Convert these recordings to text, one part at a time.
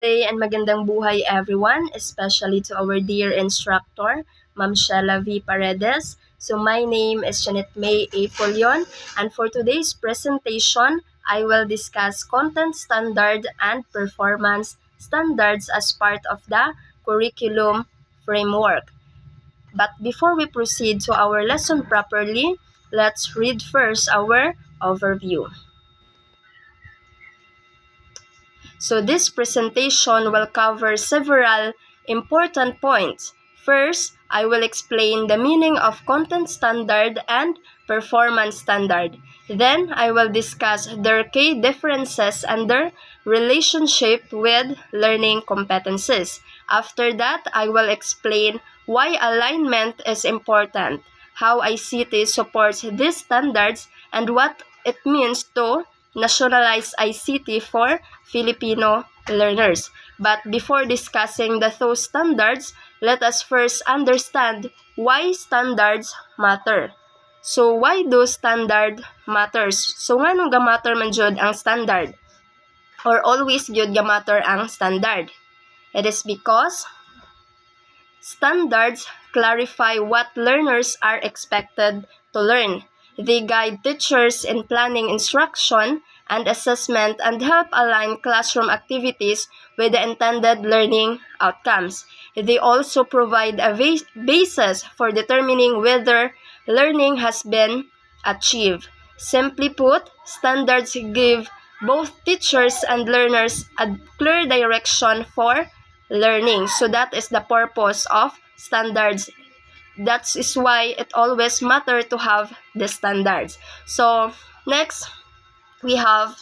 Day and magandang buhay everyone, especially to our dear instructor, Ma'am Shella V. Paredes. So my name is Janet May A. Polion, and for today's presentation, I will discuss content standard and performance standards as part of the curriculum framework. But before we proceed to our lesson properly, let's read first our overview. So this presentation will cover several important points. First, I will explain the meaning of content standard and performance standard. Then, I will discuss their key differences and their relationship with learning competencies. After that, I will explain why alignment is important, how ICT supports these standards, and what it means to nationalize ICT for Filipino learners. But before discussing the those standards, let us first understand why standards matter. So why do standard matters? So nganong ga-matter man jud ang standard? Or always gyud ga-matter ang standard? It is because standards clarify what learners are expected to learn. They guide teachers in planning instruction and assessment and help align classroom activities with the intended learning outcomes. They also provide a basis for determining whether learning has been achieved. Simply put, standards give both teachers and learners a clear direction for learning. So that is the purpose of standards. That is why it always matters to have the standards. So next, we have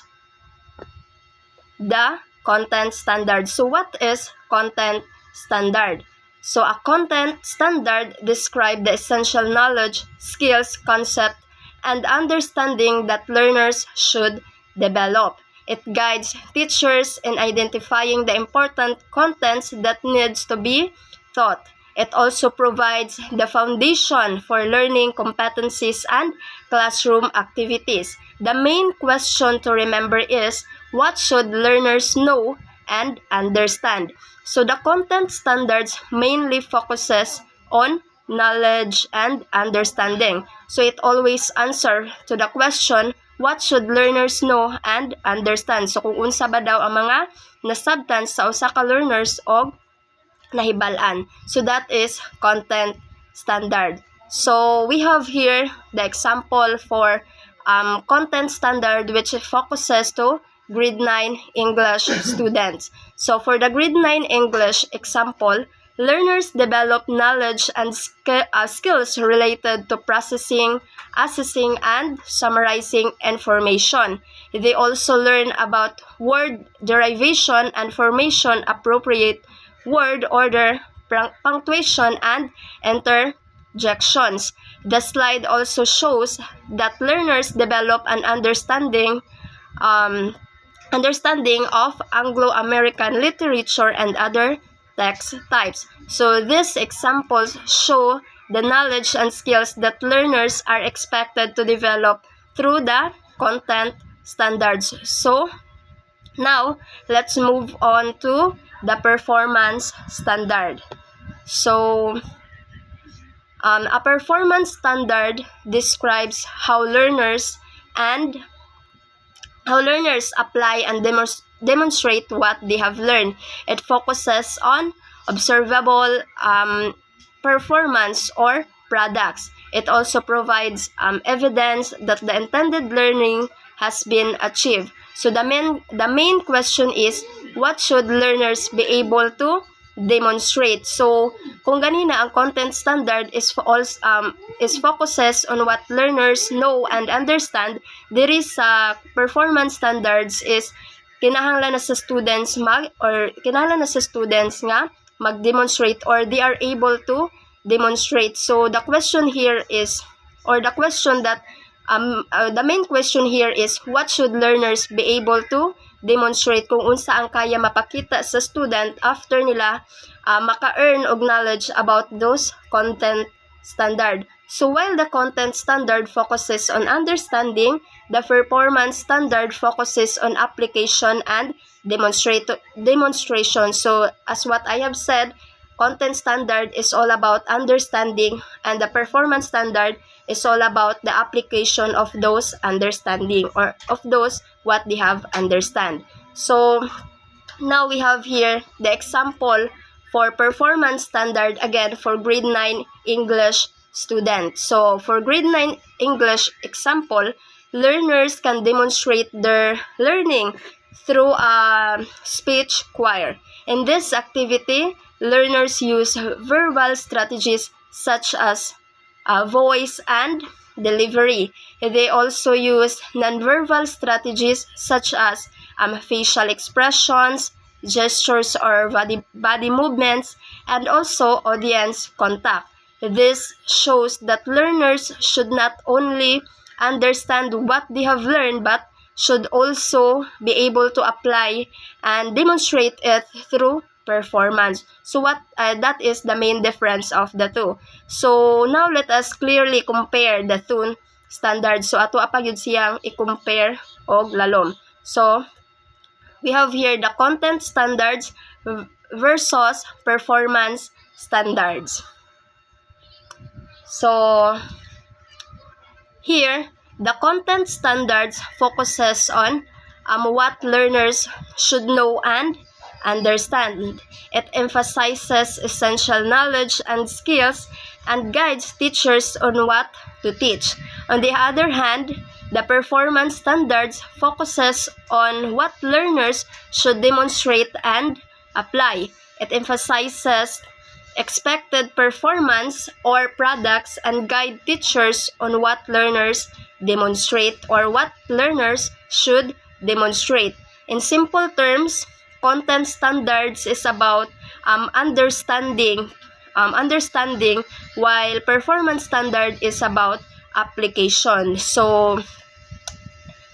the content standard. So what is content standard? So a content standard describes the essential knowledge, skills, concept, and understanding that learners should develop. It guides teachers in identifying the important contents that needs to be taught. It also provides the foundation for learning competencies and classroom activities. The main question to remember is, what should learners know and understand? So the content standards mainly focuses on knowledge and understanding. So it always answer to the question, what should learners know and understand? So kung unsa ba daw ang mga nasabtan sa usa ka learners og nahibalan. So that is content standard. So we have here the example for content standard which focuses to grade 9 English students. So for the grade 9 English example, learners develop knowledge and skills related to processing, assessing, and summarizing information. They also learn about word derivation and formation appropriate word order, punctuation, and interjections. The slide also shows that learners develop an understanding of Anglo-American literature and other text types. So these examples show the knowledge and skills that learners are expected to develop through the content standards. So now, let's move on to the performance standard. So, a performance standard describes how learners apply and demonstrate what they have learned. It focuses on observable performance or products. It also provides evidence that the intended learning has been achieved. So the main question is, what should learners be able to demonstrate? So kung ganina ang content standard is focuses on what learners know and understand, there is performance standards is kinahanglan na sa students nga mag-demonstrate or they are able to demonstrate. So the question here is, or the question that the main question here is, what should learners be able to demonstrate? Kung unsa ang kaya mapakita sa student after nila maka-earn og knowledge about those content standard. So while the content standard focuses on understanding, the performance standard focuses on application and demonstration. So as what I have said, content standard is all about understanding, and the performance standard is all about the application of those understanding, or of those what they have understand. So now we have here the example for performance standard, again for grade 9 English student. So for grade 9 English example, learners can demonstrate their learning through a speech choir. In this activity, learners use verbal strategies such as voice and delivery. They also use nonverbal strategies such as facial expressions, gestures or body movements, and also audience contact. This shows that learners should not only understand what they have learned, but should also be able to apply and demonstrate it through performance. So what that is the main difference of the two. So now let us clearly compare the two standards. So ato apa gyud siyang i-compare og lalom. So we have here the content standards versus performance standards. So here, the content standards focuses on what learners should know and understand. It emphasizes essential knowledge and skills and guides teachers on what to teach. On the other hand, the performance standards focuses on what learners should demonstrate and apply. It emphasizes expected performance or products and guide teachers on what learners demonstrate or what learners should demonstrate. In simple terms, content standards is about understanding, while performance standard is about application. So,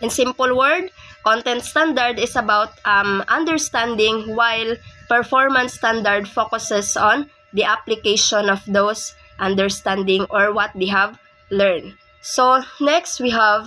in simple word, content standard is about understanding, while performance standard focuses on the application of those understanding or what they have learned. So next we have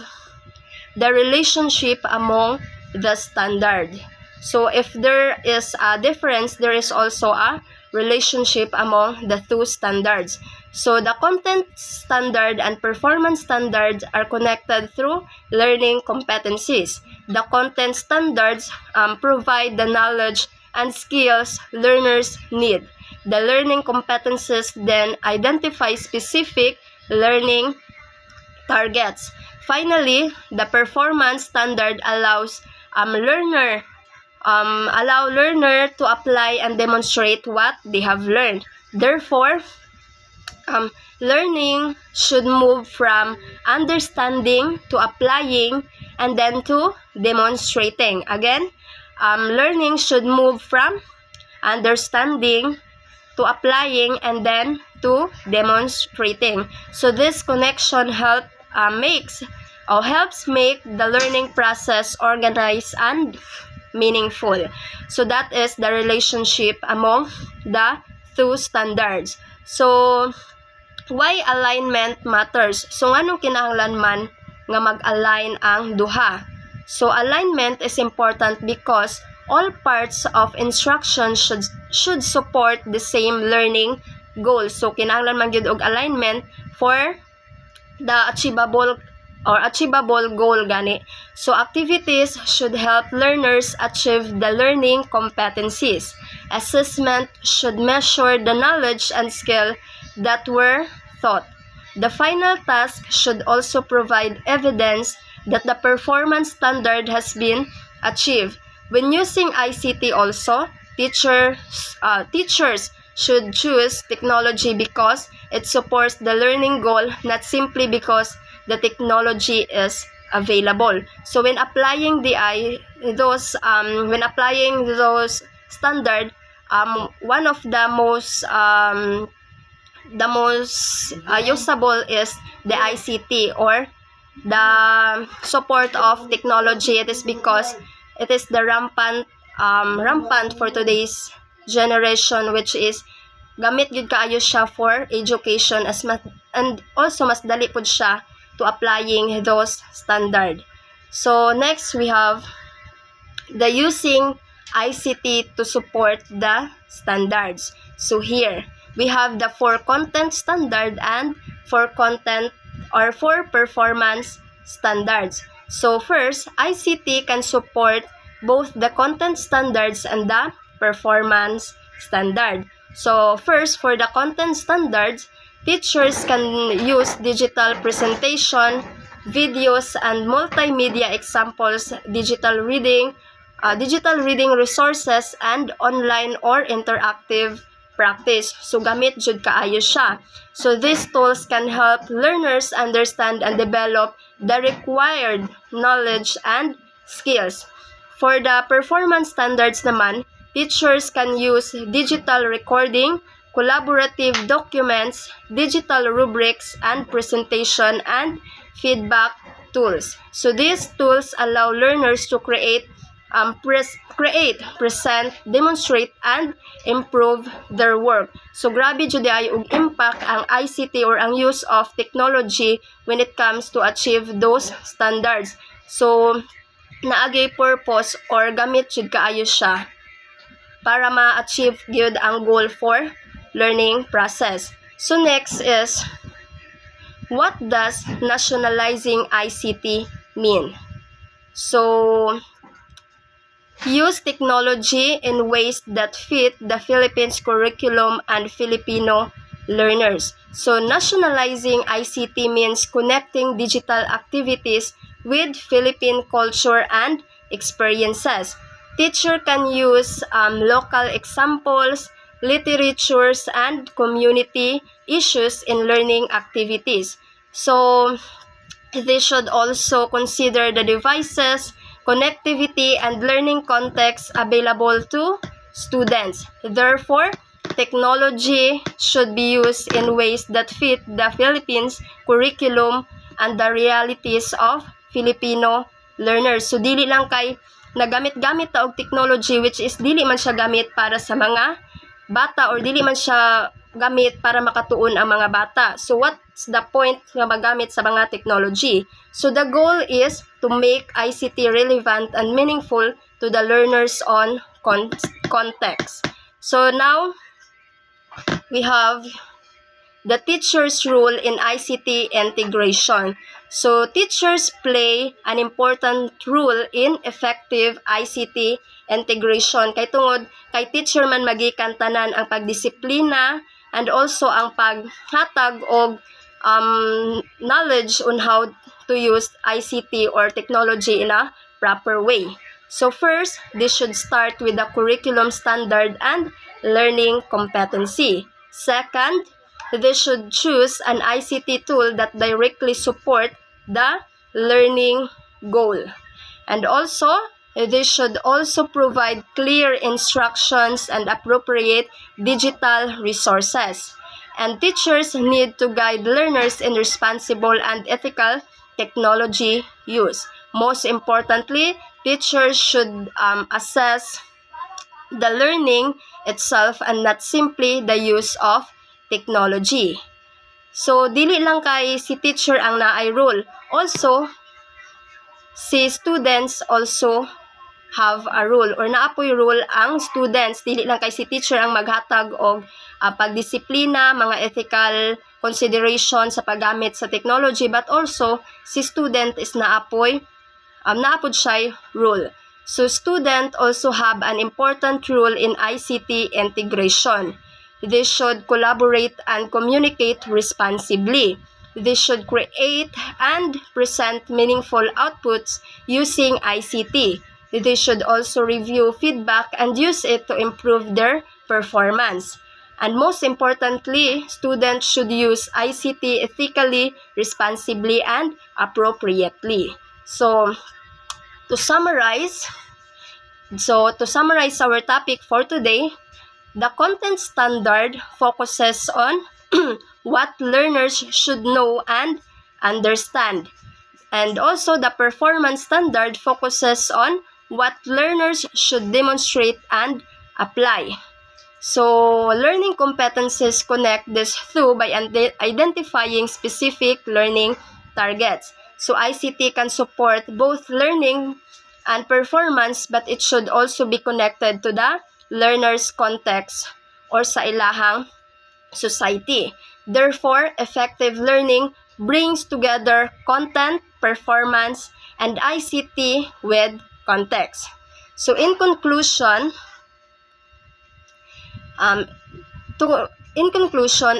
the relationship among the standard. So if there is a difference, there is also a relationship among the two standards. So the content standard and performance standards are connected through learning competencies. The content standards provide the knowledge and skills learners need. The learning competencies then identify specific learning targets. Finally, the performance standard allows learner to apply and demonstrate what they have learned. Therefore, learning should move from understanding to applying and then to demonstrating. Again, learning should move from understanding to applying and then to demonstrating. So this connection helps make the learning process organized and meaningful. So that is the relationship among the two standards. So why alignment matters? So anong kinahanglan man nga mag-align ang duha? So alignment is important because all parts of instruction should support the same learning goal. So kinahanglan man gyud og alignment for the achievable goal gani. So activities should help learners achieve the learning competencies. Assessment should measure the knowledge and skill that were taught. The final task should also provide evidence that the performance standard has been achieved. When using ICT also, teachers should choose technology because it supports the learning goal, not simply because the technology is available. So when applying those standard, one of the most usable is the ICT or the support of technology. It is because it is the rampant for today's generation, which is gamit gyud kaayo siya for education and also mas dali pud siya to applying those standard. So next we have the using ICT to support the standards. So here, we have the 4 content standard and 4 content or 4 performance standards. So first, ICT can support both the content standards and the performance standard. So first, for the content standards, teachers can use digital presentation, videos, and multimedia examples, digital reading resources, and online or interactive practice. So gamit jud kaayo siya. So these tools can help learners understand and develop the required knowledge and skills. For the performance standards naman, teachers can use digital recording, collaborative documents, digital rubrics, and presentation and feedback tools. So these tools allow learners to present, demonstrate, and improve their work. So grabe jud ay og impact ang ICT or ang use of technology when it comes to achieve those standards. So naagay purpose or gamit jud kaayo siya para ma-achieve gyud ang goal for learning process. So next is, what does nationalizing ICT mean? So use technology in ways that fit the Philippines curriculum and Filipino learners. So nationalizing ICT means connecting digital activities with Philippine culture and experiences. Teacher can use local examples, literatures, and community issues in learning activities. So they should also consider the devices, connectivity, and learning context available to students. Therefore, technology should be used in ways that fit the Philippines curriculum and the realities of Filipino learners. So dili lang kay nagamit-gamit ta og technology which is dili man siya gamit para sa mga bata or dili man siya gamit para makatuon ang mga bata. So what's the point nga magamit sa mga technology? So the goal is to make ICT relevant and meaningful to the learners on context. So now we have the teacher's role in ICT integration. So teachers play an important role in effective ICT integration. Kay tungod kay teacher man magikan tanan ang pagdisiplina and also ang paghatag og knowledge on how to use ICT or technology in a proper way. So first, this should start with the curriculum standard and learning competency. Second, they should choose an ICT tool that directly support the learning goal. And also, they should also provide clear instructions and appropriate digital resources. And teachers need to guide learners in responsible and ethical technology use. Most importantly, teachers should assess the learning itself and not simply the use of technology. So, dili lang kay si teacher ang naay role. Also, si students also have a role or naapoy role ang students. Dili lang kay si teacher ang maghatag og pagdisiplina, mga ethical consideration sa paggamit sa technology, but also si student is naapod siya role. So student also have an important role in ICT integration. They should collaborate and communicate responsibly. They should create and present meaningful outputs using ICT. They should also review feedback and use it to improve their performance. And most importantly, students should use ICT ethically, responsibly, and appropriately. So, to summarize our topic for today, the content standard focuses on what learners should know and understand. And also, the performance standard focuses on what learners should demonstrate and apply. So, learning competencies connect this through by identifying specific learning targets. So, ICT can support both learning and performance, but it should also be connected to the learner's context or sa ilahang society. Therefore, effective learning brings together content, performance, and ICT with context. So in conclusion,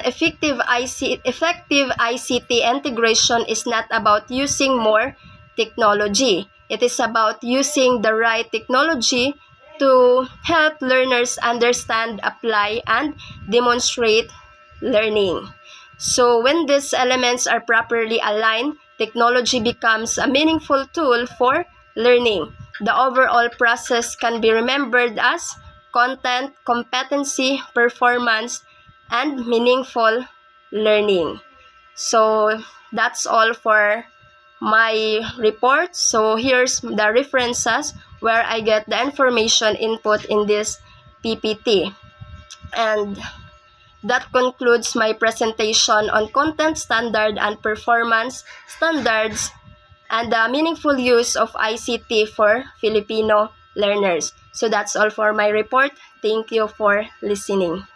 effective ICT integration is not about using more technology. It is about using the right technology to help learners understand, apply, and demonstrate learning. So when these elements are properly aligned, technology becomes a meaningful tool for learning. The overall process can be remembered as content, competency, performance, and meaningful learning. So that's all for my report. So here's the references where I get the information input in this PPT. And that concludes my presentation on content standard and performance standards and the meaningful use of ICT for Filipino learners. So that's all for my report. Thank you for listening.